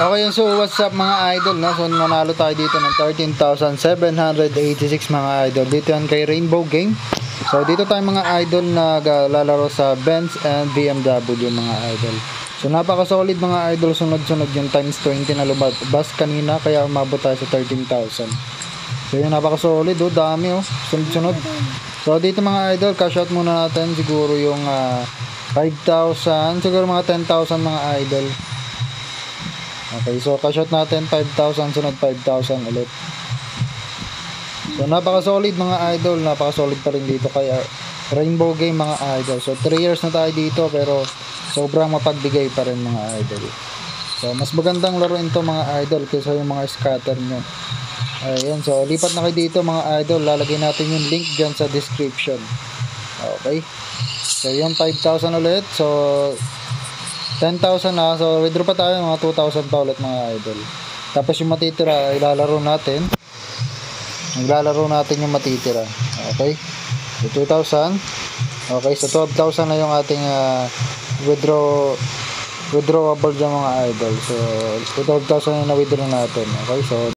Okay, so what's up mga idol, no? So nanalo tayo dito ng 13,786 mga idol. Dito yan kay Rainbow Game. So dito tayo mga idol naglalaro sa Benz and BMW mga idol. So napaka-solid mga idol, sunod-sunod yung times 20 na lumabas kanina kaya umabot tayo sa 13,000. So yun, napaka-solid, oh, dami, oh, sunod-sunod. So dito mga idol, cash out muna natin siguro yung 5,000, siguro mga 10,000 mga idol. Okay, so cash out natin 5,000, sunod 5,000 ulit. So napaka-solid mga idol, napaka-solid pa rin dito kaya Rainbow Game mga idol. So 3 years na tayo dito pero sobrang mapagbigay pa rin mga idol. So mas magandang laruin to mga idol kaysa yung mga scatter nyo. Ayan, so lipat na kayo dito mga idol, lalagay natin yung link dyan sa description. Okay, so yun 5,000 ulit. So 10,000 na, so withdraw pa tayo, mga 2,000 pa ulit mga idol. Tapos yung matitira ilalaro natin, naglalaro natin yung matitira. Okay, so 2,000. Okay, so 12,000 na yung ating withdrawable dyan mga idol. So 12,000 na withdraw natin. Okay, so